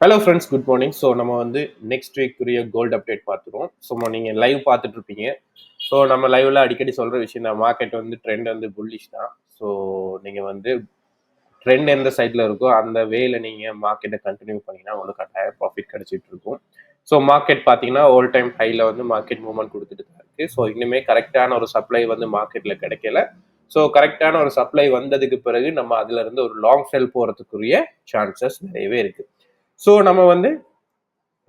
Hello friends, good morning. So நம்ம வந்து next வீக்குரிய gold update பார்த்துருவோம். ஸோ நீங்கள் லைவ் பார்த்துட்டு இருப்பீங்க. ஸோ நம்ம லைவ்ல அடிக்கடி சொல்கிற விஷயம் தான், மார்க்கெட் வந்து ட்ரெண்ட் வந்து புல்லிஷ் தான். ஸோ நீங்கள் வந்து ட்ரெண்ட் எந்த சைடில் இருக்கோ அந்த வேல நீங்கள் மார்க்கெட்டை கண்டினியூ பண்ணிங்கன்னா உங்களுக்கு கட்டாயம் ப்ராஃபிட் கிடைச்சிட்டு இருக்கும். ஸோ மார்க்கெட் பார்த்தீங்கன்னா ஆல் டைம் ஹையில் வந்து மார்க்கெட் மூவ்மெண்ட் கொடுத்துட்டு தான் இருக்குது. ஸோ இன்னுமே கரெக்டான ஒரு சப்ளை வந்து மார்க்கெட்டில் கிடைக்கல. ஸோ கரெக்டான ஒரு சப்ளை வந்ததுக்கு பிறகு நம்ம அதுல இருந்து ஒரு லாங் செல் போகிறதுக்குரிய சான்சஸ் நிறையவே இருக்குது. ஸோ நம்ம வந்து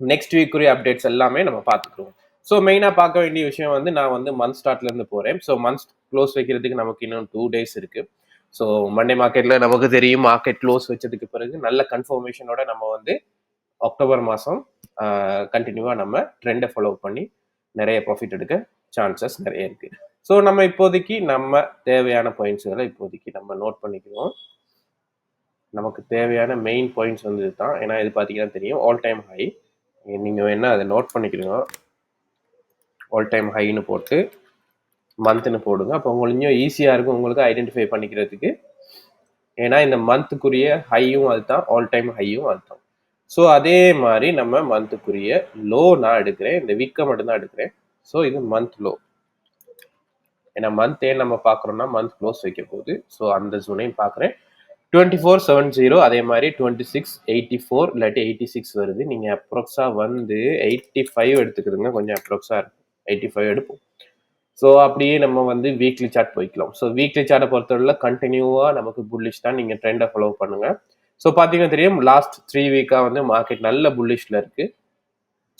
நெக்ஸ்ட் வீக்குரிய அப்டேட்ஸ் எல்லாமே நம்ம பார்த்துக்குவோம். ஸோ மெயினாக பார்க்க வேண்டிய விஷயம் வந்து நான் வந்து மந்த் ஸ்டார்ட்லேருந்து போகிறேன். ஸோ மந்த் க்ளோஸ் வைக்கிறதுக்கு நமக்கு இன்னும் 2 days இருக்குது. ஸோ மண்டே மார்க்கெட்டில் நமக்கு தெரியும், மார்க்கெட் க்ளோஸ் வச்சதுக்கு பிறகு நல்ல கன்ஃபர்மேஷனோட நம்ம வந்து அக்டோபர் மாதம் கண்டினியூவாக நம்ம ட்ரெண்டை ஃபாலோ பண்ணி நிறைய ப்ராஃபிட் எடுக்க சான்சஸ் நிறைய இருக்குது. ஸோ நம்ம இப்போதைக்கு நம்ம தேவையான பாயிண்ட்ஸுகளை இப்போதைக்கு நம்ம நோட் பண்ணிக்குவோம். நமக்கு தேவையான மெயின் பாயிண்ட்ஸ் வந்து இதுதான். ஏன்னா இது பார்த்தீங்கன்னா தெரியும், ஆல் டைம் ஹை. நீங்கள் என்ன அதை நோட் பண்ணிக்கிறீங்க, ஆல் டைம் ஹைன்னு போட்டு மந்த்னு போடுங்க. அப்போ உங்களுக்கு இன்னும் ஈஸியாக இருக்கும் உங்களுக்கு ஐடென்டிஃபை பண்ணிக்கிறதுக்கு. ஏன்னா இந்த மந்த்துக்குரிய ஹையும் அதுதான், ஆல் டைம் ஹையும் அதுதான். ஸோ அதே மாதிரி நம்ம மந்த்துக்குரிய லோ நான் எடுக்கிறேன், இந்த வீக்கை மட்டும்தான் எடுக்கிறேன். ஸோ இது மந்த் லோ. ஏன்னா மந்த் ஏன் நம்ம பார்க்குறோம்னா மந்த் க்ளோஸ் வைக்க போகுது. ஸோ அந்த ஜோனையும் பார்க்குறேன். 2470, அதே மாதிரி 2684 இல்லாட்டி 86 வருது. நீங்கள் அப்ராக்ஸாக வந்து 85 எடுத்துக்கிறதுங்க, கொஞ்சம் அப்ராக்ஸாக இருக்கும். 85 எடுப்போம். ஸோ அப்படியே நம்ம வந்து வீக்லி சார்ட் போய்க்கலாம். ஸோ வீக்லி சார்ட்டை பொறுத்தவரை கண்டினியூவாக நமக்கு புல்லிஷ் தான். நீங்கள் ட்ரெண்டை ஃபாலோ பண்ணுங்க. ஸோ பார்த்தீங்கன்னா தெரியும், லாஸ்ட் 3 வீக்காக வந்து மார்க்கெட் நல்ல புல்லிஷில் இருக்குது.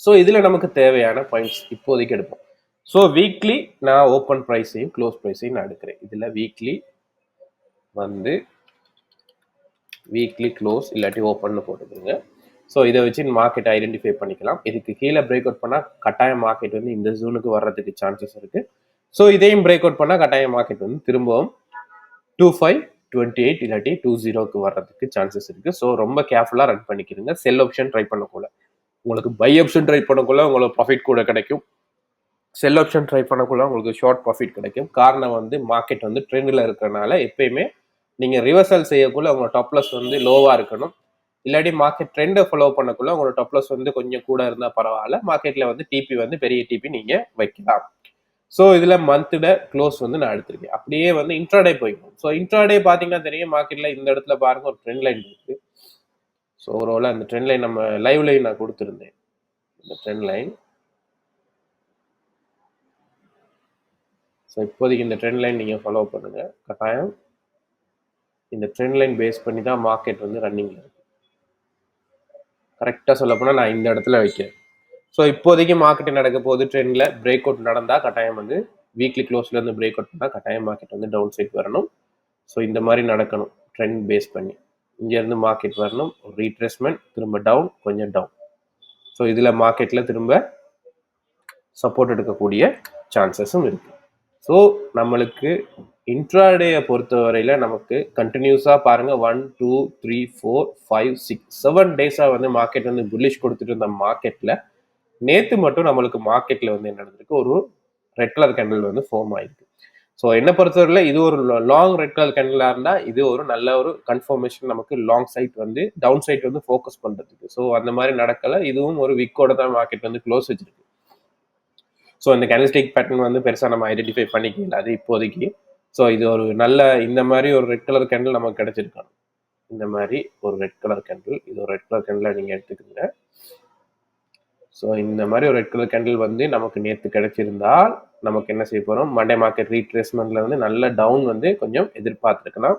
ஸோ இதில் நமக்கு தேவையான பாயிண்ட்ஸ் இப்போதைக்கு எடுப்போம். ஸோ வீக்லி நான் ஓப்பன் ப்ரைஸையும் க்ளோஸ் ப்ரைஸையும் நான் எடுக்கிறேன். இதில் வீக்லி வந்து வீக்லி க்ளோஸ் இல்லாட்டி ஓப்பன்னு போட்டுக்கோங்க. ஸோ இதை வச்சு மார்க்கெட் ஐடென்டிஃபை பண்ணிக்கலாம். இதுக்கு கீழே பிரேக் அவுட் பண்ணால் கட்டாயம் மார்க்கெட் வந்து இந்த ஜோனுக்கு வர்றதுக்கு சான்சஸ் இருக்குது. ஸோ இதையும் பிரேக் அவுட் பண்ணால் கட்டாயம் மார்க்கெட் வந்து திரும்பவும் 2528 இல்லாட்டி 20க்கு வர்றதுக்கு சான்சஸ் இருக்குது. ஸோ ரொம்ப கேர்ஃபுல்லாக ரன் பண்ணிக்கிறீங்க. செல் ஆப்ஷன் ட்ரை பண்ணக்குள்ள உங்களுக்கு பை ஆப்ஷன் ட்ரை பண்ணக்குள்ள உங்களுக்கு ப்ராஃபிட் கூட கிடைக்கும். செல் ஆப்ஷன் ட்ரை பண்ணக்குள்ள உங்களுக்கு ஷார்ட் ப்ராஃபிட் கிடைக்கும். காரணம் வந்து மார்க்கெட் வந்து ட்ரெண்டில் இருக்கிறனால எப்பயுமே நீங்கள் ரிவர்சல் செய்யக்குள்ள உங்களோட டாப் லாஸ் வந்து லோவாக இருக்கணும். இல்லாட்டி மார்க்கெட் ட்ரெண்டை ஃபாலோ பண்ணக்குள்ள உங்களோட டாப் லாஸ் வந்து கொஞ்சம் கூட இருந்தால் பரவாயில்ல. மார்க்கெட்டில் வந்து டிபி வந்து பெரிய டிபி நீங்கள் வைக்கலாம். ஸோ இதில் மந்தோட க்ளோஸ் வந்து நான் எடுத்திருக்கேன். அப்படியே வந்து இன்ட்ராடே போய்க்கும். ஸோ இன்ட்ராடே பார்த்தீங்கன்னா தெரியும், மார்க்கெட்டில் இந்த இடத்துல பாருங்க ஒரு ட்ரெண்ட் லைன் இருக்கு. ஸோ ஓவரால் அந்த ட்ரெண்ட் லைன் நம்ம லைவ் லைன் நான் கொடுத்துருந்தேன். இந்த ட்ரெண்ட் லைன், ஸோ இப்போதைக்கு இந்த ட்ரெண்ட் லைன் நீங்கள் ஃபாலோ பண்ணுங்க. கட்டாயம் இந்த ட்ரெண்ட் லைன் பேஸ் பண்ணி தான் மார்க்கெட் வந்து ரன்னிங்ல இருக்கு. கரெக்டாக சொல்ல போனால் நான் இந்த இடத்துல வைக்கிறேன். ஸோ இப்போதைக்கு மார்க்கெட் நடக்க போகுது, ட்ரெண்டில் பிரேக் அவுட் நடந்தால் கட்டாயம் வந்து வீக்லி க்ளோஸ்லேருந்து பிரேக் அவுட் பண்ணால் கட்டாயம் மார்க்கெட் வந்து டவுன் சைட் வரணும். ஸோ இந்த மாதிரி நடக்கணும், ட்ரெண்ட் பேஸ் பண்ணி இங்கேருந்து மார்க்கெட் வரணும், ஒரு ரீட்ரேஸ்மெண்ட், திரும்ப டவுன், கொஞ்சம் டவுன். ஸோ இதில் மார்க்கெட்டில் திரும்ப சப்போர்ட் எடுக்கக்கூடிய சான்சஸும் இருக்குது. ஸோ நம்மளுக்கு இன்ட்ராடேயை பொறுத்தவரையில் நமக்கு கண்டினியூஸாக பாருங்கள் 1 2 3 4 5 6 7 டேஸாக வந்து மார்க்கெட் வந்து புல்லிஷ் கொடுத்துட்டு இருந்த மார்க்கெட்டில் நேற்று மட்டும் நம்மளுக்கு மார்க்கெட்டில் வந்து என்ன நடந்திருக்கு, ஒரு ரெட் கலர் கேண்டில் வந்து ஃபார்ம் ஆயிருக்கு. ஸோ என்னை பொறுத்தவரையில் இது ஒரு லாங் ரெட் கலர் கேண்டிலாக இருந்தால் இது ஒரு நல்ல ஒரு கன்ஃபர்மேஷன் நமக்கு லாங் சைட் வந்து டவுன் சைட் வந்து ஃபோக்கஸ் பண்ணுறதுக்கு. ஸோ அந்த மாதிரி நடக்கலை. இதுவும் ஒரு விக்கோட தான் மார்க்கெட் வந்து க்ளோஸ் வச்சிருக்கு. ஸோ இந்த கேண்டில்ஸ்டிக் பேட்டர்ன் வந்து பெருசாக நம்ம ஐடென்டிஃபை பண்ணிக்கல அது இப்போதைக்கு. ஸோ இது ஒரு நல்ல இந்த மாதிரி ஒரு ரெட் கலர் கேண்டில் நமக்கு கிடைச்சிருக்கணும். இந்த மாதிரி ஒரு ரெட் கலர் கேண்டில், இது ஒரு ரெட் கலர் கேண்டில் நீங்கள் எடுத்துக்கோங்க. ஸோ இந்த மாதிரி ஒரு ரெட் கலர் கேண்டில் வந்து நமக்கு நேற்று கிடைச்சிருந்தால் நமக்கு என்ன செய்ய போகிறோம், மண்டே மார்க்கெட் ரீட்ரேஸ்மெண்ட்ல வந்து நல்ல டவுன் வந்து கொஞ்சம் எதிர்பார்த்துருக்கலாம்,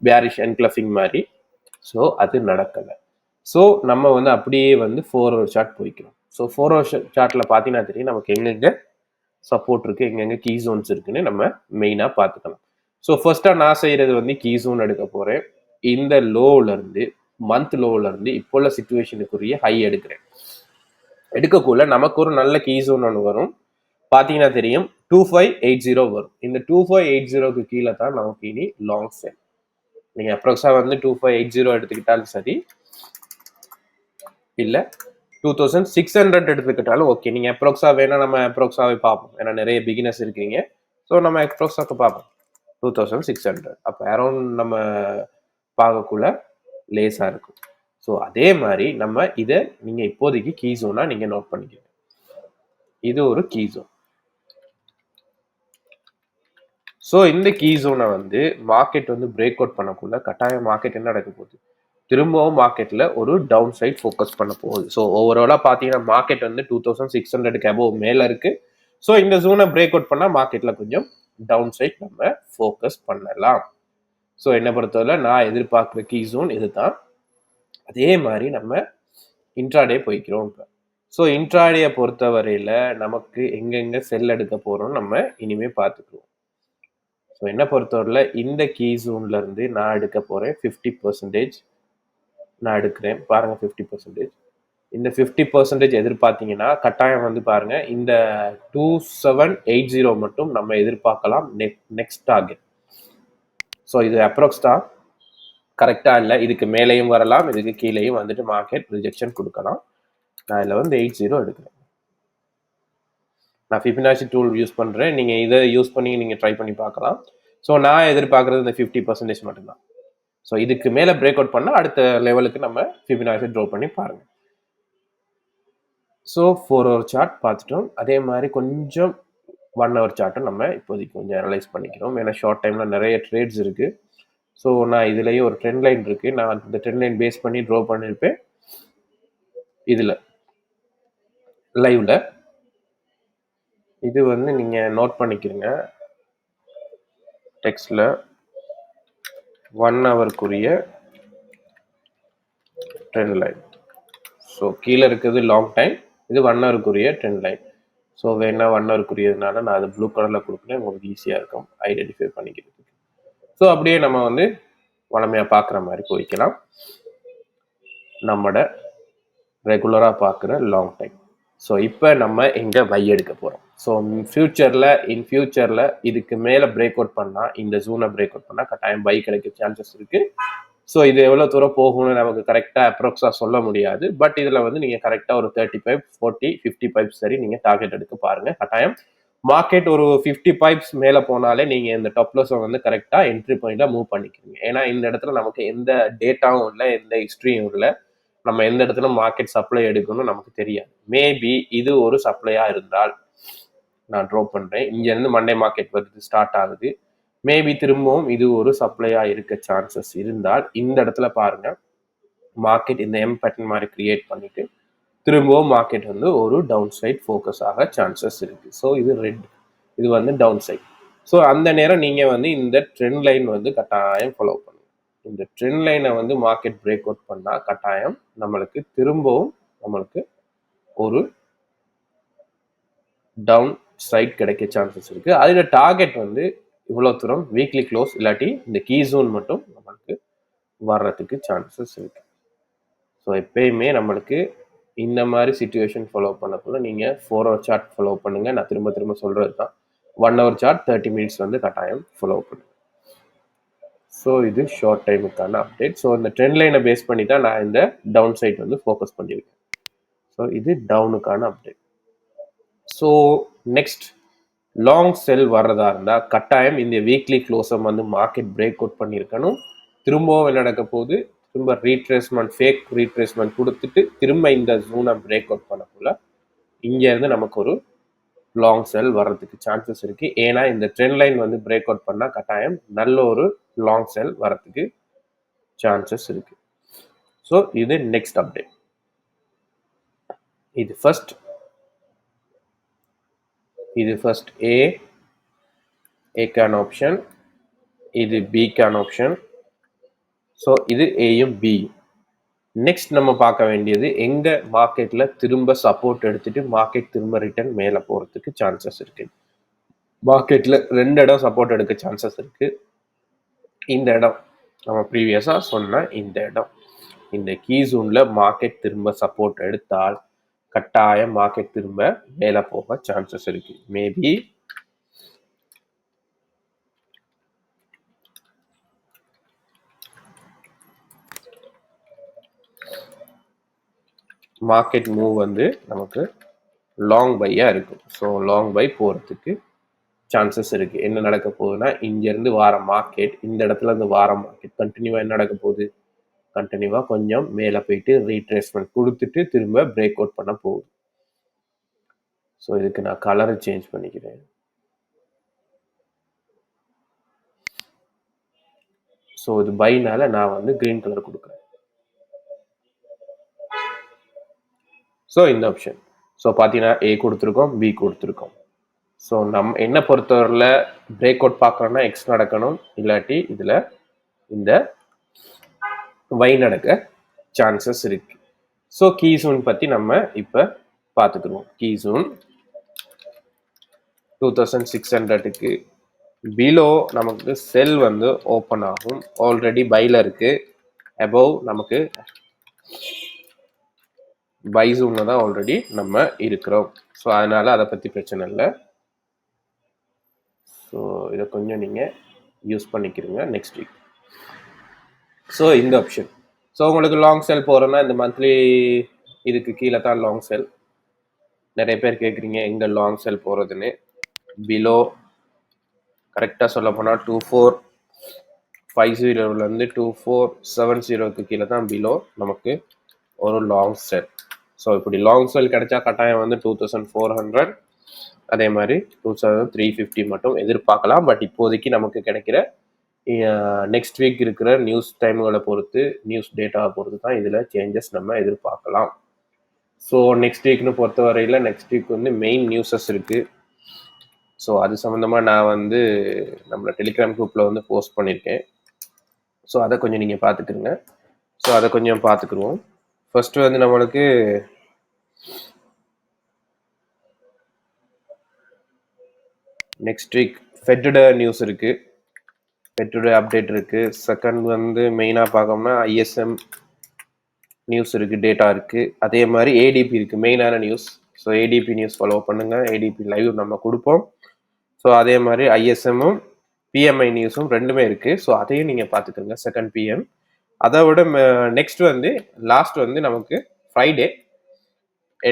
பேரிஷ் என்க்ளஃபிங் மாதிரி. ஸோ அது நடக்கலை. ஸோ நம்ம வந்து அப்படியே வந்து 4 hour சார்ட் போய்க்கிறோம். ஸோ 4 hour சார்ட்டில் பார்த்தீங்கன்னா தெரியும் நமக்கு எங்கெங்கே சப்போர்ட் இருக்குது, எங்கெங்கே கீ ஜோன்ஸ் இருக்குன்னு நம்ம மெயினாக பார்த்துக்கலாம். ஸோ ஃபர்ஸ்ட்டாக நான் செய்கிறது வந்து கீ ஜோன் எடுக்க போகிறேன். இந்த லோவிலேருந்து மந்த் லோவிலேருந்து இப்போ உள்ள சிச்சுவேஷனுக்குரிய ஹை எடுக்கிறேன். எடுக்கக்குள்ள நமக்கு ஒரு நல்ல கீ ஜோன் ஒன்று வரும். பார்த்தீங்கன்னா தெரியும் 2580 வரும். இந்த 2580க்கு கீழே தான் நமக்கு இனி லாங் செல். நீங்கள் அப்ராக்ஸாக வந்து 2580 எடுத்துக்கிட்டாலும் சரி, இல்லை 2600 எடுத்துக்கிட்டாலும் ஓகே. நீங்கள் அப்ராக்ஸா வேணால் நம்ம அப்ராக்ஸாவே பார்ப்போம், ஏன்னா நிறைய பிகினர்ஸ் இருக்கீங்க. ஸோ நம்ம அப்ராக்ஸாக்கு பார்ப்போம் 2600. அப்போ அரௌண்ட் நம்ம பார்க்கக்குள்ள லேஸாக இருக்கும். ஸோ அதே மாதிரி நம்ம இதை நீங்க இப்போதைக்கு கீ ஜோனா நீங்க நோட் பண்ணிக்கணும். இது ஒரு கீ ஜோன். ஸோ இந்த கீ ஜோனை வந்து மார்க்கெட் வந்து பிரேக் அவுட் பண்ணக்குள்ள கட்டாயம் மார்க்கெட் என்ன நடக்க போகுது, திரும்பவும் மார்க்கெட்ல ஒரு டவுன் சைட் ஃபோக்கஸ் பண்ண போகுது. ஸோ ஓவராலா பார்த்தீங்கன்னா மார்க்கெட் வந்து 2600 அபோவ் மேல இருக்கு. ஸோ இந்த ஜோனை பிரேக் அவுட் பண்ணா மார்க்கெட்ல கொஞ்சம் டவுன் சைட் நம்ம ஃபோக்கஸ் பண்ணலாம். ஸோ என்னை பொறுத்தவரை நான் எதிர்பார்க்குற கீ ஜோன் இதுதான். அதே மாதிரி நம்ம இன்ட்ராடே போய்க்கிறோம் இப்போ. ஸோ இன்ட்ராடேயை பொறுத்தவரையில நமக்கு எங்கெங்க செல் எடுக்க போறோம் நம்ம இனிமே பார்த்துக்குவோம். ஸோ என்ன பொறுத்தவரையில் இந்த கீ ஜோன்ல இருந்து நான் எடுக்க போறேன் 50%. நான் எடுக்கிறேன் பாருங்க 50%. இந்த 50% எதிர்பார்த்தீங்கன்னா கட்டாயம் வந்து பாருங்க இந்த 2780 மட்டும் நம்ம எதிர்பார்க்கலாம் நெக்ஸ்ட் டார்கெட். ஸோ இது அப்ராக்ஸ் தான், கரெக்டா இல்லை. இதுக்கு மேலேயும் வரலாம், இதுக்கு கீழேயும் வந்துட்டு மார்க்கெட் ரிஜெக்ஷன் கொடுக்கலாம். நான் இதில் வந்து 80 எடுக்கிறேன். நான் ஃபிபனாச்சி டூல் யூஸ் பண்ணுறேன், நீங்கள் இதை யூஸ் பண்ணி நீங்கள் ட்ரை பண்ணி பார்க்கலாம். ஸோ நான் எதிர்பார்க்குறது இந்த 50% மட்டும்தான். ஸோ இதுக்கு மேலே பிரேக் அவுட் பண்ணால் அடுத்த லெவலுக்கு நம்ம ஃபிபனாச்சி ட்ரா பண்ணி பாருங்கள். ஸோ 4 ஹவர் சார்ட் பார்த்துட்டோம். அதே மாதிரி கொஞ்சம் 1 ஹவர் சார்ட்டும் நம்ம இப்போதைக்கு கொஞ்சம் அனலைஸ் பண்ணிக்கிறோம். ஏன்னா ஷார்ட் டைமில் நிறைய ட்ரேட்ஸ் இருக்குது. ஸோ நான் இதுலேயே ஒரு ட்ரெண்ட் லைன் இருக்குது, நான் இந்த ட்ரெண்ட் லைன் பேஸ் பண்ணி ட்ரா பண்ணியிருப்பேன் இதில் லைவ்ல. இது வந்து நீங்கள் நோட் பண்ணிக்கிறீங்க டெக்ஸ்ட்ல 1 ஹவருக்குரிய ட்ரெண்ட் லைன். ஸோ கீழே இருக்கிறது லாங் டைம், இது 1 ஹவருக்குரிய ட்ரெண்ட் லைன். ஸோ வேணா 1 ஹவருக்குரியதுனால நான் அது ப்ளூ கலரில் கொடுக்குறேன், உங்களுக்கு ஈஸியாக இருக்கும் ஐடென்டிஃபை பண்ணிக்கிறதுக்கு. ஸோ அப்படியே நம்ம வந்து வளமையாக பார்க்குற மாதிரி போய்க்கலாம். நம்மட ரெகுலராக பார்க்குற லாங் டைம். ஸோ இப்போ நம்ம எங்கே பை எடுக்க போகிறோம். ஸோ இன் ஃபியூச்சரில் இதுக்கு மேலே பிரேக் அவுட் பண்ணால், இந்த ஜூனை பிரேக் அவுட் பண்ணால் கட்டாயம் பை கிடைக்க சான்சஸ் இருக்குது. ஸோ இது எவ்வளோ தூரம் போகும்னு நமக்கு கரெக்டாக அப்ராக்ஸாக சொல்ல முடியாது. பட் இதில் வந்து நீங்கள் கரெக்டாக ஒரு 35, 40, 50 பைப்ஸ் சரி நீங்கள் டார்கெட் எடுக்க பாருங்கள். கட்டாயம் மார்க்கெட் ஒரு 50 பைப்ஸ் மேலே போனாலே நீங்கள் இந்த டாப் லாஸை வந்து கரெக்டாக என்ட்ரி பாயிண்டாக மூவ் பண்ணிக்கிறீங்க. ஏன்னா இந்த இடத்துல நமக்கு எந்த டேட்டாவும் இல்லை, எந்த ஹிஸ்ட்ரியும் இல்லை, நம்ம எந்த இடத்துல மார்க்கெட் சப்ளை எடுக்கணும்னு நமக்கு தெரியாது. மேபி இது ஒரு சப்ளையா இருந்தால் நான் ட்ரா பண்றேன், இங்க இருந்து மண்டே மார்க்கெட் வருது, ஸ்டார்ட் ஆகுது, மேபி திரும்பவும் இது ஒரு சப்ளையா இருக்க சான்சஸ் இருந்தால் இந்த இடத்துல பாருங்க மார்க்கெட் இந்த எம் பேட்டர்ன் மாதிரி கிரியேட் பண்ணிட்டு திரும்பவும் மார்க்கெட் வந்து ஒரு டவுன் சைட் ஃபோக்கஸ் ஆக சான்சஸ் இருக்கு. ஸோ இது ரெட், இது வந்து டவுன் சைட். ஸோ அந்த நேரம் நீங்க வந்து இந்த ட்ரெண்ட் லைன் வந்து கட்டாயம் ஃபாலோ பண்ணுங்க. இந்த ட்ரெண்ட் லைனை வந்து மார்க்கெட் பிரேக் அவுட் பண்ணால் கட்டாயம் நம்மளுக்கு திரும்பவும் நம்மளுக்கு ஒரு டவுன் சைட் கிடைக்க சான்சஸ் இருக்கு. அதுல டார்கெட் வந்து இவ்வளவு தூரம் வீக்லி க்ளோஸ் இல்லாட்டி இந்த கீ ஜோன் மட்டும் நம்மளுக்கு வர்றதுக்கு சான்சஸ் இருக்கு. ஸோ எப்பயுமே நம்மளுக்கு இந்த மாதிரி சிச்சுவேஷன் ஃபாலோ பண்ணக்குள்ள நீங்க 4 ஹவர் சார்ட் ஃபாலோ பண்ணுங்க. நான் திரும்ப திரும்ப சொல்றது தான், 1 ஹவர் சார்ட் 30 மினிட்ஸ் வந்து கட்டாயம் ஃபாலோ பண்ணுங்க. ஸோ இது ஷார்ட் டைமுக்கான அப்டேட். ஸோ இந்த ட்ரெண்ட் லைனை பேஸ் பண்ணி தான் நான் இந்த டவுன் சைட் வந்து ஃபோக்கஸ் பண்ணியிருக்கேன். ஸோ இது டவுனுக்கான அப்டேட். ஸோ நெக்ஸ்ட் லாங் செல் வர்றதா இருந்தால் கட்டாயம் இந்த வீக்லி க்ளோஸை வந்து மார்க்கெட் பிரேக் அவுட் பண்ணியிருக்கணும். திரும்பவும் என்ன நடக்க போகுது, திரும்ப ரீட்ரேஸ்மெண்ட், ஃபேக் ரீட்ரேஸ்மெண்ட் கொடுத்துட்டு திரும்ப இந்த ஜோனை பிரேக் அவுட் பண்ணக்குள்ள இங்கேருந்து நமக்கு ஒரு லாங் செல் வர்றதுக்கு சான்சஸ் இருக்கு. ஏன்னா இந்த ட்ரெண்ட் லைன் வந்து பிரேக் அவுட் பண்ணால் கட்டாயம் நல்ல ஒரு லாங் செல் வர்றதுக்கு சான்சஸ் இருக்கு. ஸோ இது நெக்ஸ்ட் அப்டேட். இது ஃபர்ஸ்ட் ஏக்கான ஆப்ஷன், இது பிக்கான ஆப்ஷன். ஸோ இது ஏயும் பி. நெக்ஸ்ட் நம்ம பார்க்க வேண்டியது எங்க மார்க்கெட்ல திரும்ப சப்போர்ட் எடுத்துட்டு மார்க்கெட் திரும்ப ரிட்டர்ன் மேலே போறதுக்கு சான்சஸ் இருக்கு. மார்க்கெட்ல 2 இடம் சப்போர்ட் எடுக்க சான்சஸ் இருக்கு. இந்த இடம் நம்ம ப்ரீவியஸா சொன்ன இந்த இடம், இந்த கீ ஜோன்ல மார்க்கெட் திரும்ப சப்போர்ட் எடுத்தால் கட்டாயம் மார்க்கெட் திரும்ப மேலே போக சான்சஸ் இருக்கு. மேபி மார்க்கெட் மூவ் வந்து நமக்கு லாங் பையா இருக்கும். ஸோ லாங் பை போறதுக்கு சான்சஸ் இருக்கு. என்ன நடக்க போகுதுன்னா இங்க இருந்து வார மார்க்கெட், இந்த இடத்துல இருந்து வார மார்க்கெட் கண்டினியூவா என்ன நடக்க போகுது, கண்டினியூவாக கொஞ்சம் மேலே போயிட்டு ரீட்ரேஸ்மெண்ட் கொடுத்துட்டு திரும்ப பிரேக் அவுட் பண்ண போகுது. ஸோ இதுக்கு நான் கலரை சேஞ்ச் பண்ணிக்கிறேன். ஸோ இது பைனால நான் வந்து கிரீன் கலர் கொடுக்குறேன். ஸோ இந்த ஆப்ஷன். ஸோ பார்த்தீங்கன்னா ஏ கொடுத்துருக்கோம், பி கொடுத்துருக்கோம். ஸோ என்ன பொறுத்தவரையில் பிரேக் அவுட் பார்க்குறோன்னா எக்ஸ் நடக்கணும், இல்லாட்டி இதில் இந்த Y நடக்க சான்சஸ் இருக்கு. ஸோ கீ ஜோன் பற்றி நம்ம இப்போ பார்த்துக்குருவோம். கீ ஜோன் 2600க்கு பிலோ நமக்கு செல் வந்து ஓப்பன் ஆகும். ஆல்ரெடி பைல இருக்கு. அபவ் நமக்கு பை ஜோன்ல தான் ஆல்ரெடி நம்ம இருக்கிறோம். ஸோ அதனால அதை பற்றி பிரச்சனை இல்லை. ஸோ இதை கொஞ்சம் நீங்கள் யூஸ் பண்ணிக்கிறீங்க நெக்ஸ்ட் வீக். ஸோ இந்த ஆப்ஷன். ஸோ உங்களுக்கு லாங் செல் போகிறோன்னா இந்த மந்த்லி இதுக்கு கீழே தான் லாங் செல். நிறைய பேர் கேட்குறீங்க எங்கே லாங் செல் போகிறதுன்னு. பிலோ கரெக்டாக சொல்ல போனால் 2450 2470க்கு கீழே தான் பிலோ நமக்கு ஒரு லாங் செல். ஸோ இப்படி லாங் செல் கிடைச்சா கட்டாயம் வந்து 2400 அதே மாதிரி 2350 மட்டும் எதிர்பார்க்கலாம். பட் இப்போதைக்கு நமக்கு கிடைக்கிற நெக்ஸ்ட் வீக் இருக்கிற நியூஸ் டைம்களை பொறுத்து, நியூஸ் டேட்டாவை பொறுத்து தான் இதில் சேஞ்சஸ் நம்ம எதிர்பார்க்கலாம். ஸோ நெக்ஸ்ட் வீக்னு பொறுத்தவரையில் நெக்ஸ்ட் வீக் வந்து மெயின் நியூஸஸ் இருக்குது. ஸோ அது சம்மந்தமாக நான் வந்து நம்மளோட டெலிகிராம் குரூப்பில் வந்து போஸ்ட் பண்ணியிருக்கேன். ஸோ அதை கொஞ்சம் நீங்கள் பார்த்துக்குருங்க. ஸோ அதை கொஞ்சம் பார்த்துக்குருவோம். ஃபர்ஸ்ட் வந்து நம்மளுக்கு நெக்ஸ்ட் வீக் ஃபெட்டோட நியூஸ் இருக்கு, ஃபெட்டோட அப்டேட் இருக்கு. செகண்ட் வந்து மெயினாக பார்க்கணும்னா ISM நியூஸ் இருக்கு, டேட்டா இருக்கு. அதே மாதிரி ADP இருக்கு, மெயினான news. So ADP news follow பண்ணுங்க. ADP லைவ் நம்ம கொடுப்போம். ஸோ அதே மாதிரி ISMமும் PMI நியூஸும் ரெண்டுமே இருக்கு. ஸோ அதையும் நீங்கள் பார்த்துக்கோங்க. Second PM. அதை விட நெக்ஸ்ட் வந்து லாஸ்ட் வந்து நமக்கு ஃப்ரைடே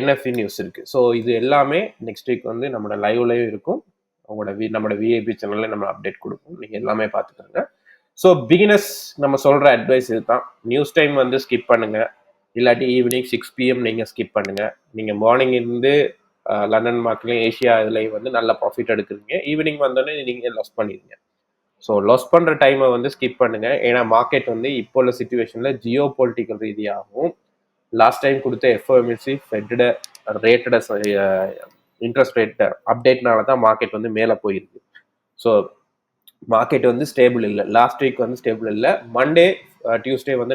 NFE நியூஸ் இருக்கு. ஸோ இது எல்லாமே நெக்ஸ்ட் வீக் வந்து நம்மளோட லைவ்லையும் இருக்கும். நம்மளோட VIP சேனல்ல நம்ம அப்டேட் கொடுப்போம். நீங்கள் எல்லாமே பார்த்துக்கோங்க. ஸோ பிகினர்ஸ் நம்ம சொல்கிற அட்வைஸ் இதுதான். நியூஸ் டைம் வந்து ஸ்கிப் பண்ணுங்க, இல்லாட்டி ஈவினிங் 6 PM நீங்கள் ஸ்கிப் பண்ணுங்க. நீங்கள் மார்னிங் இருந்து லண்டன் மார்க்கெட்லையும் ஏஷியா இதுலையும் வந்து நல்ல ப்ராஃபிட் எடுக்கிறீங்க. ஈவினிங் வந்தோடனே நீங்கள் லாஸ் பண்ணிடுங்க. ஸோ லாஸ் பண்ணுற டைமை வந்து ஸ்கிப் பண்ணுங்க. ஏன்னா மார்க்கெட் வந்து இப்போ உள்ள சுச்சுவேஷனில் ஜியோ பொலிட்டிக்கல் ரீதியாகவும் லாஸ்ட் டைம் கொடுத்த FOMC ஃபெட்டோட ரேட்டோட இன்ட்ரெஸ்ட் ரேட் அப்டேட்னால தான் மார்க்கெட் வந்து மேலே போயிருக்கு. ஸோ மார்க்கெட் வந்து ஸ்டேபிள் இல்லை. லாஸ்ட் வீக் வந்து ஸ்டேபிள் இல்லை. மண்டே டியூஸ்டே வந்து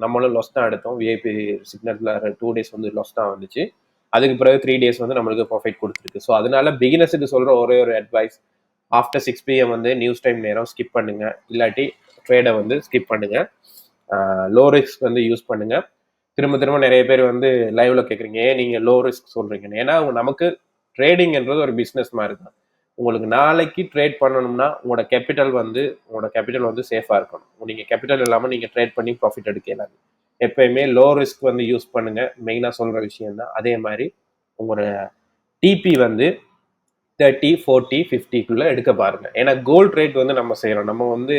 நம்மளும் லாஸ் தான் எடுத்தோம். VIP சிக்னல்ல 2 days வந்து லாஸ் தான் வந்துச்சு. அதுக்கு பிறகு 3 days வந்து நம்மளுக்கு ப்ராஃபிட் கொடுத்துருக்கு. ஸோ அதனால பிகினர்ஸுக்கு சொல்கிற ஒரே ஒரு அட்வைஸ், ஆஃப்டர் 6 PM வந்து நியூஸ் டைம் நேரம் ஸ்கிப் பண்ணுங்க, இல்லாட்டி ட்ரேடை வந்து ஸ்கிப் பண்ணுங்க. லோ ரிஸ்க் வந்து யூஸ் பண்ணுங்க. திரும்ப நிறைய பேர் வந்து லைவ்ல கேட்குறீங்க, ஏன் நீங்கள் லோ ரிஸ்க் சொல்றீங்க? ஏன்னா நமக்கு ட்ரேடிங்ன்றது ஒரு பிஸ்னஸ் மாதிரி தான். உங்களுக்கு நாளைக்கு ட்ரேட் பண்ணணும்னா உங்களோட கேபிட்டல் வந்து சேஃபாக இருக்கணும். நீங்கள் கேபிட்டல் இல்லாமல் நீங்கள் ட்ரேட் பண்ணி ப்ராஃபிட் எடுக்கலாம். எப்பயுமே லோ ரிஸ்க் வந்து யூஸ் பண்ணுங்க, மெயினாக சொல்கிற விஷயம் தான். அதே மாதிரி உங்களோட TP வந்து 30, 40, 50க்குள்ளே எடுக்க பாருங்க. ஏன்னா கோல்ட் ட்ரேட் வந்து நம்ம செய்கிறோம். நம்ம வந்து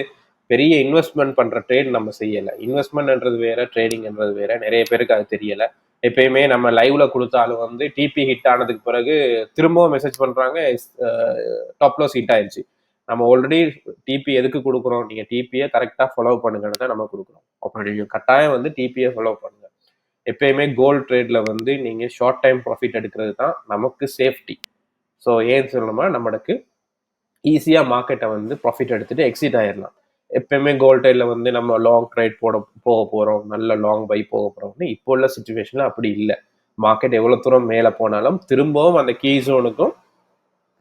பெரிய இன்வெஸ்ட்மெண்ட் பண்ணுற ட்ரேட் நம்ம செய்யலை. இன்வெஸ்ட்மெண்ட்ன்றது வேற, ட்ரேடிங்ன்றது வேற. நிறைய பேருக்கு அது தெரியலை. எப்பயுமே நம்ம லைவ்ல கொடுத்தாலும் வந்து TP ஹிட் ஆனதுக்கு பிறகு திரும்பவும் மெசேஜ் பண்றாங்க, டாப் லாஸ் ஹிட் ஆயிடுச்சு. நம்ம ஆல்ரெடி TP எதுக்கு கொடுக்குறோம்? நீங்க TPயை கரெக்டா ஃபாலோ பண்ணுங்கன்னு தான் நம்ம கொடுக்குறோம். அப்போ நீங்க கட்டாயம் வந்து TPயை ஃபாலோ பண்ணுங்க. எப்பயுமே கோல்ட் ட்ரேட்ல வந்து நீங்க ஷார்ட் டைம் ப்ராஃபிட் எடுக்கிறது தான் நமக்கு சேஃப்டி. ஸோ ஏன்னு சொல்லணும்னா நம்மளுக்கு ஈஸியா மார்க்கெட்டை வந்து ப்ராஃபிட் எடுத்துட்டு எக்ஸிட் ஆயிடலாம். எப்பயுமே கோல்ட் ட்ரேட்ல வந்து நம்ம லாங் ட்ரேட் போக போறோம், நல்ல லாங் பை போக போறோம்னு இப்போ உள்ள சுச்சுவேஷன்ல அப்படி இல்லை. மார்க்கெட் எவ்வளவு தூரம் மேலே போனாலும் திரும்பவும் அந்த கீ ஜோனுக்கும்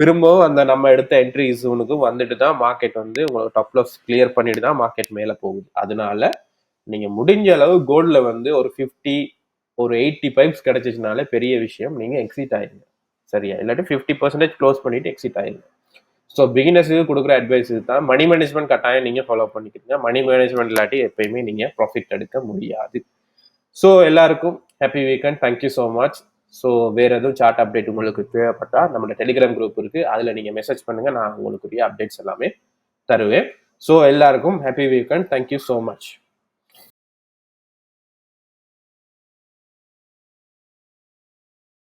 திரும்பவும் அந்த நம்ம எடுத்த என்ட்ரி ஜோனுக்கும் வந்துட்டு தான் மார்க்கெட் வந்து உங்களுக்கு டாப் லாஸ் கிளியர் பண்ணிட்டு தான் மார்க்கெட் மேலே போகுது. அதனால நீங்க முடிஞ்ச அளவு கோல்ட்ல வந்து ஒரு 50 ஒரு 80 பைப்ஸ் கிடைச்சிச்சுனாலே பெரிய விஷயம். நீங்க எக்ஸிட் ஆயிருங்க, சரியா? இல்லாட்டி 50% க்ளோஸ் பண்ணிட்டு எக்ஸிட் ஆயிருங்க. ஸோ பிகினர்ஸுக்கு கொடுக்குற அட்வைஸ் தான். மணி மேனேஜ்மெண்ட் கட்டாயம் நீங்கள் ஃபாலோ பண்ணிக்கிறீங்க. மணி மேனேஜ்மெண்ட் இல்லாட்டி எப்பயுமே நீங்கள் ப்ராஃபிட் எடுக்க முடியாது. ஸோ எல்லாருக்கும் happy weekend. Thank you so much. So வேறு எதுவும் சார்ட் அப்டேட் உங்களுக்கு தேவைப்பட்டால் நம்மளோட டெலிகிராம் குரூப் இருக்குது, அதில் நீங்கள் மெசேஜ் பண்ணுங்கள். நான் உங்களுக்குரிய அப்டேட்ஸ் எல்லாமே தருவேன். ஸோ எல்லாருக்கும் happy weekend. Thank you so much.